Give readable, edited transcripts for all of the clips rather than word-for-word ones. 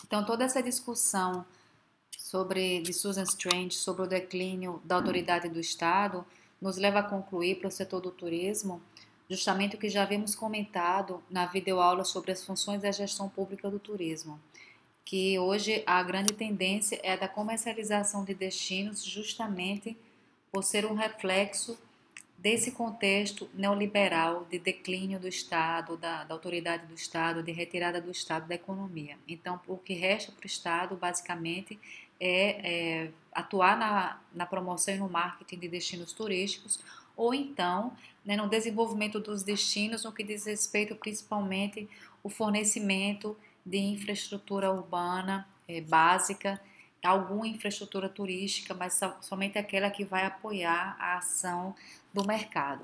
Então, toda essa discussão de Susan Strange sobre o declínio da autoridade do Estado nos leva a concluir para o setor do turismo justamente o que já havíamos comentado na videoaula sobre as funções da gestão pública do turismo, que hoje a grande tendência é a da comercialização de destinos justamente por ser um reflexo desse contexto neoliberal de declínio do Estado, da autoridade do Estado, de retirada do Estado da economia. Então, o que resta para o Estado, basicamente, é atuar na promoção e no marketing de destinos turísticos, ou então no desenvolvimento dos destinos, no que diz respeito principalmente o fornecimento de infraestrutura urbana básica, alguma infraestrutura turística, mas somente aquela que vai apoiar a ação do mercado.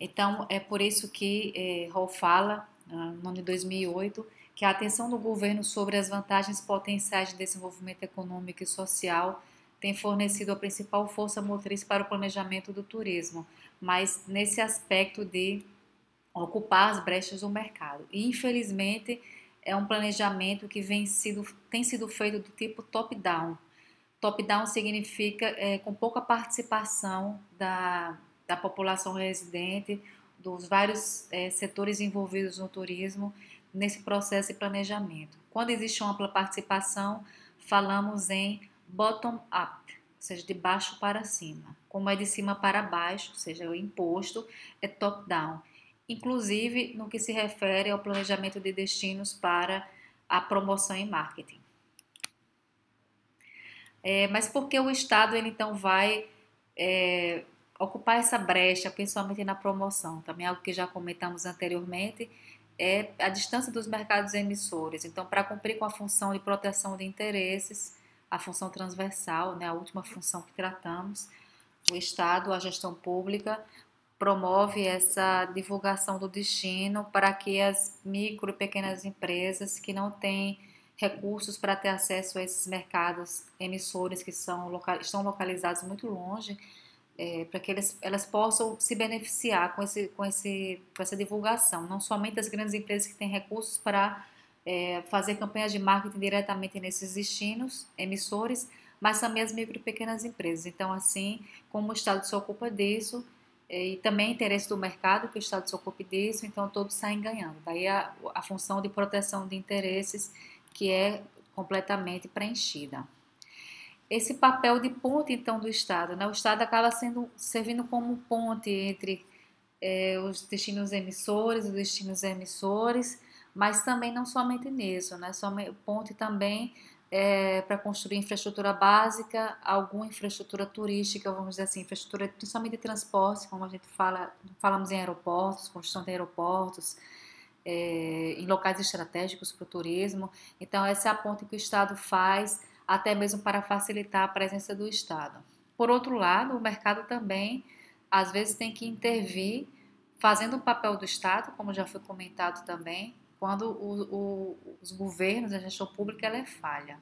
Então, é por isso que Hall fala, no ano de 2008, que a atenção do governo sobre as vantagens potenciais de desenvolvimento econômico e social tem fornecido a principal força motriz para o planejamento do turismo, mas nesse aspecto de ocupar as brechas do mercado. E, infelizmente, é um planejamento que tem sido feito do tipo top-down. Top-down significa com pouca participação da população residente, dos vários setores envolvidos no turismo nesse processo de planejamento. Quando existe uma ampla participação, falamos em bottom-up, ou seja, de baixo para cima. Como é de cima para baixo, ou seja, o imposto é top-down. Inclusive no que se refere ao planejamento de destinos para a promoção e marketing. Mas por que o Estado ele então vai ocupar essa brecha, principalmente na promoção? Também algo que já comentamos anteriormente é a distância dos mercados emissores. Então, para cumprir com a função de proteção de interesses, a função transversal, né, a última função que tratamos, o Estado, a gestão pública, promove essa divulgação do destino para que as micro e pequenas empresas que não têm recursos para ter acesso a esses mercados emissores que estão localizados muito longe, para que elas possam se beneficiar com essa divulgação. Não somente as grandes empresas que têm recursos para fazer campanhas de marketing diretamente nesses destinos emissores, mas também as micro e pequenas empresas. Então, assim, como o Estado se ocupa disso, e também é interesse do mercado que o Estado se ocupe disso, então todos saem ganhando. Daí a função de proteção de interesses que é completamente preenchida. Esse papel de ponte, então, do Estado, né? O Estado acaba servindo como ponte entre os destinos emissores, mas também não somente nisso, né? Ponte também para construir infraestrutura básica, alguma infraestrutura turística, vamos dizer assim, infraestrutura principalmente de transporte, como a gente falamos em aeroportos, construção de aeroportos, em locais estratégicos para o turismo. Então, essa é a ponte que o Estado faz, até mesmo para facilitar a presença do Estado. Por outro lado, o mercado também, às vezes, tem que intervir, fazendo o papel do Estado, como já foi comentado também, quando os governos, a gestão pública, ela é falha.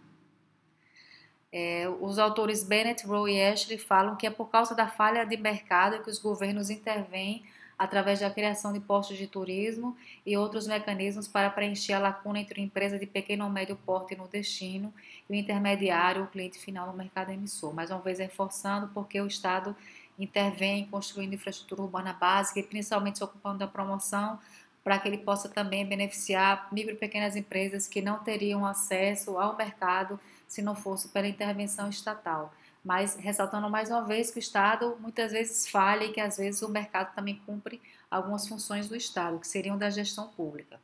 Os autores Bennett, Rowe e Ashley falam que é por causa da falha de mercado que os governos intervêm através da criação de postos de turismo e outros mecanismos para preencher a lacuna entre a empresa de pequeno ou médio porte no destino e o intermediário, o cliente final no mercado emissor. Mais uma vez reforçando porque o Estado intervém construindo infraestrutura urbana básica e principalmente se ocupando da promoção para que ele possa também beneficiar micro e pequenas empresas que não teriam acesso ao mercado se não fosse pela intervenção estatal. Mas ressaltando mais uma vez que o Estado muitas vezes falha e que às vezes o mercado também cumpre algumas funções do Estado, que seriam da gestão pública.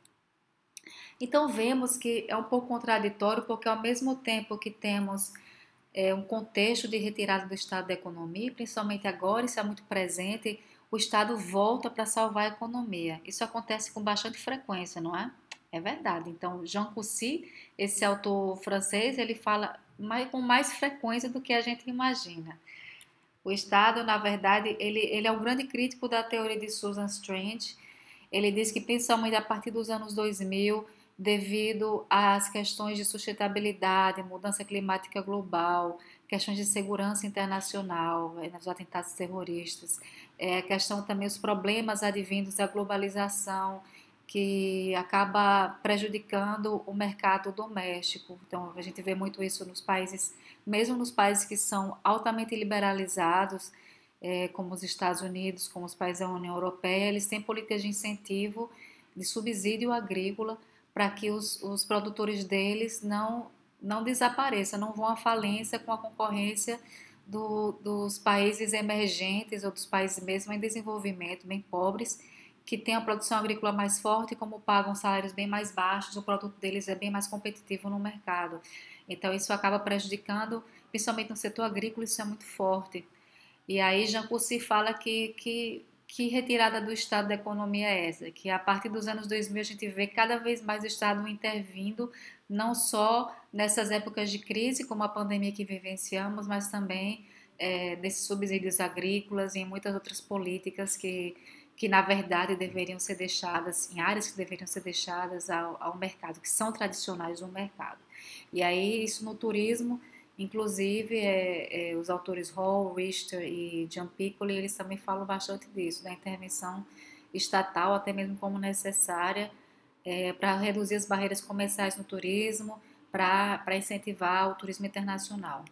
Então vemos que é um pouco contraditório, porque ao mesmo tempo que temos um contexto de retirada do Estado da economia, principalmente agora, isso é muito presente, o Estado volta para salvar a economia. Isso acontece com bastante frequência, não é? É verdade. Então, Jean Cossy, esse autor francês, ele fala com mais frequência do que a gente imagina. O Estado, na verdade, ele é um grande crítico da teoria de Susan Strange. Ele diz que, principalmente a partir dos anos 2000, devido às questões de sustentabilidade, mudança climática global, questões de segurança internacional, nos atentados terroristas, a questão também dos problemas advindos da globalização, que acaba prejudicando o mercado doméstico. Então, a gente vê muito isso nos países, mesmo nos países que são altamente liberalizados, como os Estados Unidos, como os países da União Europeia, eles têm políticas de incentivo, de subsídio agrícola, para que os produtores deles não desapareçam, não vão à falência com a concorrência dos países emergentes ou dos países mesmo em desenvolvimento, bem pobres, que têm a produção agrícola mais forte, como pagam salários bem mais baixos, o produto deles é bem mais competitivo no mercado. Então, isso acaba prejudicando, principalmente no setor agrícola, isso é muito forte. E aí Jean Cossy fala que retirada do Estado da economia é essa? Que a partir dos anos 2000 a gente vê cada vez mais o Estado intervindo, não só nessas épocas de crise, como a pandemia que vivenciamos, mas também desses subsídios agrícolas e em muitas outras políticas que na verdade deveriam ser deixadas, em áreas que deveriam ser deixadas ao mercado, que são tradicionais do mercado. E aí isso no turismo. Inclusive, os autores Hall, Richter e John Piccoli, eles também falam bastante disso, da intervenção estatal, até mesmo como necessária, para reduzir as barreiras comerciais no turismo, para incentivar o turismo internacional.